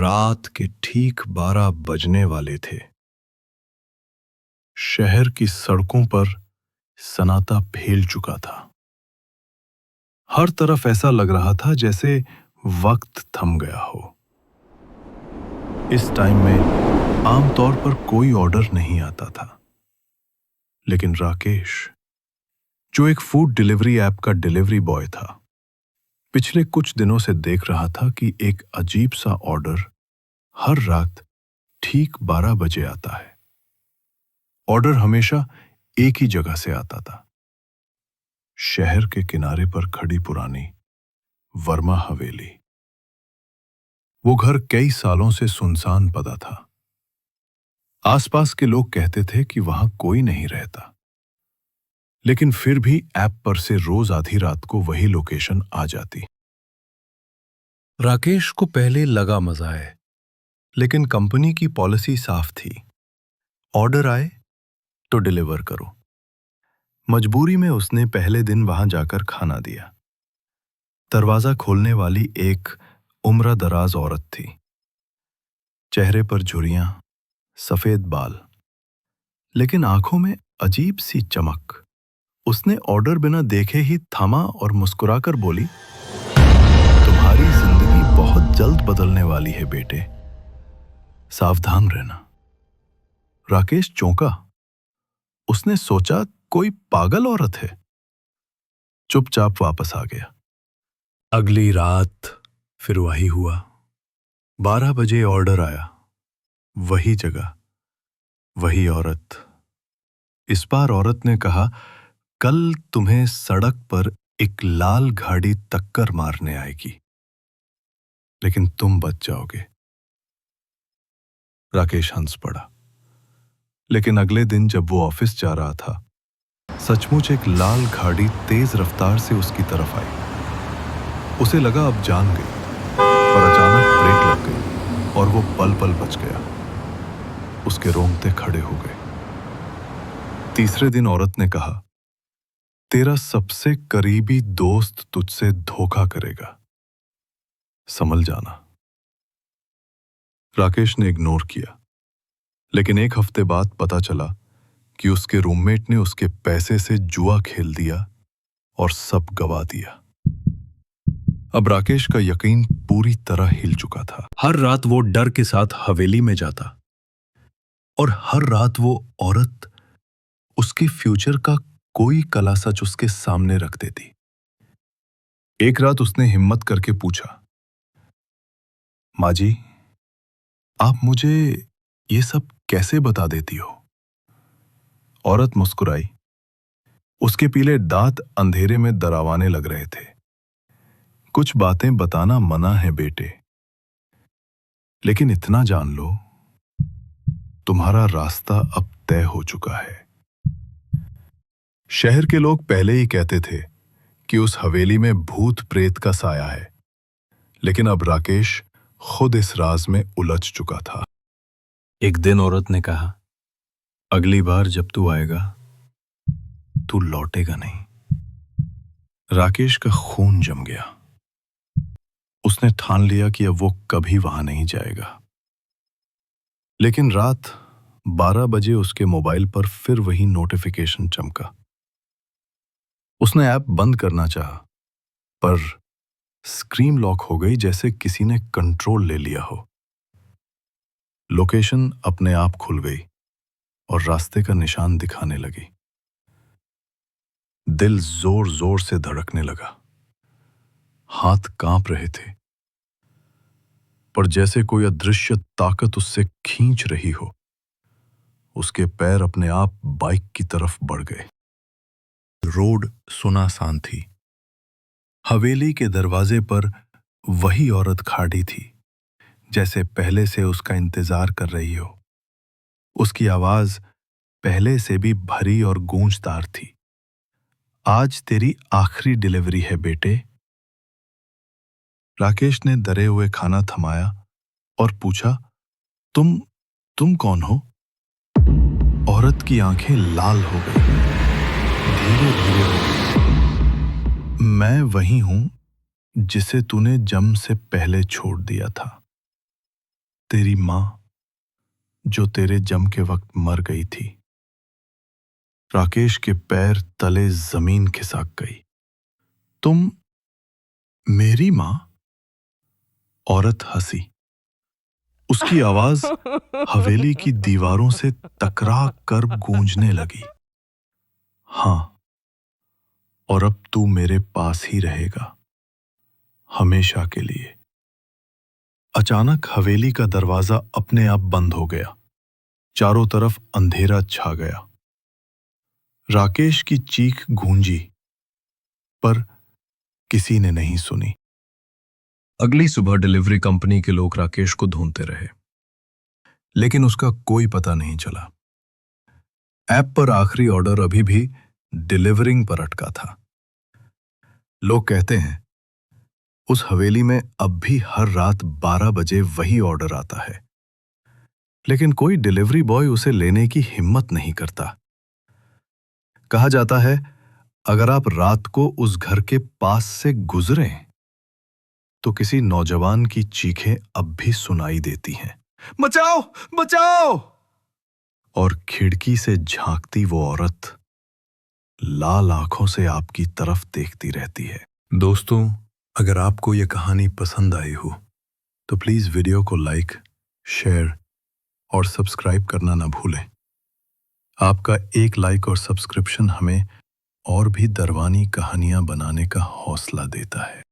रात के ठीक 12 बजने वाले थे। शहर की सड़कों पर सन्नाटा फैल चुका था। हर तरफ ऐसा लग रहा था जैसे वक्त थम गया हो। इस टाइम में आमतौर पर कोई ऑर्डर नहीं आता था, लेकिन राकेश, जो एक फूड डिलीवरी ऐप का डिलीवरी बॉय था, पिछले कुछ दिनों से देख रहा था कि एक अजीब सा ऑर्डर हर रात ठीक 12 बजे आता है। ऑर्डर हमेशा एक ही जगह से आता था, शहर के किनारे पर खड़ी पुरानी वर्मा हवेली। वो घर कई सालों से सुनसान पड़ा था। आसपास के लोग कहते थे कि वहां कोई नहीं रहता, लेकिन फिर भी ऐप पर से रोज आधी रात को वही लोकेशन आ जाती। राकेश को पहले लगा मजा है, लेकिन कंपनी की पॉलिसी साफ थी, ऑर्डर आए तो डिलीवर करो। मजबूरी में उसने पहले दिन वहां जाकर खाना दिया। दरवाजा खोलने वाली एक उम्रदराज औरत थी, चेहरे पर झुर्रियां, सफेद बाल, लेकिन आंखों में अजीब सी चमक। उसने ऑर्डर बिना देखे ही थामा और मुस्कुराकर बोली, तुम्हारी जिंदगी बहुत जल्द बदलने वाली है बेटे, सावधान रहना। राकेश चौंका। उसने सोचा कोई पागल औरत है। चुपचाप वापस आ गया। अगली रात फिर वही हुआ। 12 बजे ऑर्डर आया, वही जगह, वही औरत। इस बार औरत ने कहा, कल तुम्हें सड़क पर एक लाल गाड़ी टक्कर मारने आएगी, लेकिन तुम बच जाओगे। राकेश हंस पड़ा। लेकिन अगले दिन जब वो ऑफिस जा रहा था, सचमुच एक लाल गाड़ी तेज रफ्तार से उसकी तरफ आई। उसे लगा अब जान गई, पर अचानक ब्रेक लग गई और वो पल पल बच गया। उसके रोंगटे खड़े हो गए। तीसरे दिन औरत ने कहा, तेरा सबसे करीबी दोस्त तुझसे धोखा करेगा, संभल जाना। राकेश ने इग्नोर किया, लेकिन एक हफ्ते बाद पता चला कि उसके रूममेट ने उसके पैसे से जुआ खेल दिया और सब गवा दिया। अब राकेश का यकीन पूरी तरह हिल चुका था। हर रात वो डर के साथ हवेली में जाता और हर रात वो औरत उसके फ्यूचर का कोई कला सच उसके सामने रख देती। एक रात उसने हिम्मत करके पूछा, माँ जी, आप मुझे ये सब कैसे बता देती हो? औरत मुस्कुराई। उसके पीले दांत अंधेरे में डरावाने लग रहे थे। कुछ बातें बताना मना है बेटे, लेकिन इतना जान लो, तुम्हारा रास्ता अब तय हो चुका है। शहर के लोग पहले ही कहते थे कि उस हवेली में भूत प्रेत का साया है, लेकिन अब राकेश खुद इस राज में उलझ चुका था। एक दिन औरत ने कहा, अगली बार जब तू आएगा, तू लौटेगा नहीं। राकेश का खून जम गया। उसने ठान लिया कि अब वो कभी वहां नहीं जाएगा। लेकिन रात 12 बजे उसके मोबाइल पर फिर वही नोटिफिकेशन चमका। उसने ऐप बंद करना चाहा, पर स्क्रीन लॉक हो गई, जैसे किसी ने कंट्रोल ले लिया हो। लोकेशन अपने आप खुल गई और रास्ते का निशान दिखाने लगी। दिल जोर जोर से धड़कने लगा। हाथ कांप रहे थे, पर जैसे कोई अदृश्य ताकत उससे खींच रही हो। उसके पैर अपने आप बाइक की तरफ बढ़ गए। रोड सुनसान थी। हवेली के दरवाजे पर वही औरत खड़ी थी, जैसे पहले से उसका इंतजार कर रही हो। उसकी आवाज पहले से भी भरी और गूंजदार थी। आज तेरी आखिरी डिलीवरी है बेटे। राकेश ने डरे हुए खाना थमाया और पूछा, तुम कौन हो? औरत की आंखें लाल हो गई, धीरे धीरे हो गई। मैं वही हूं जिसे तूने जन्म से पहले छोड़ दिया था। तेरी मां जो तेरे जम के वक्त मर गई थी। राकेश के पैर तले जमीन खिसक गई। तुम मेरी मां? औरत हंसी। उसकी आवाज हवेली की दीवारों से टकरा कर गूंजने लगी। हां, और अब तू मेरे पास ही रहेगा, हमेशा के लिए। अचानक हवेली का दरवाजा अपने आप बंद हो गया। चारों तरफ अंधेरा छा गया। राकेश की चीख गूंजी, पर किसी ने नहीं सुनी। अगली सुबह डिलीवरी कंपनी के लोग राकेश को ढूंढते रहे, लेकिन उसका कोई पता नहीं चला। ऐप पर आखिरी ऑर्डर अभी भी डिलीवरिंग पर अटका था। लोग कहते हैं उस हवेली में अब भी हर रात 12 बजे वही ऑर्डर आता है, लेकिन कोई डिलीवरी बॉय उसे लेने की हिम्मत नहीं करता। कहा जाता है अगर आप रात को उस घर के पास से गुजरें तो किसी नौजवान की चीखें अब भी सुनाई देती हैं, बचाओ बचाओ। और खिड़की से झांकती वो औरत लाल आंखों से आपकी तरफ देखती रहती है। दोस्तों, अगर आपको यह कहानी पसंद आई हो तो प्लीज वीडियो को लाइक, शेयर और सब्सक्राइब करना ना भूलें। आपका एक लाइक और सब्सक्रिप्शन हमें और भी दरवानी कहानियां बनाने का हौसला देता है।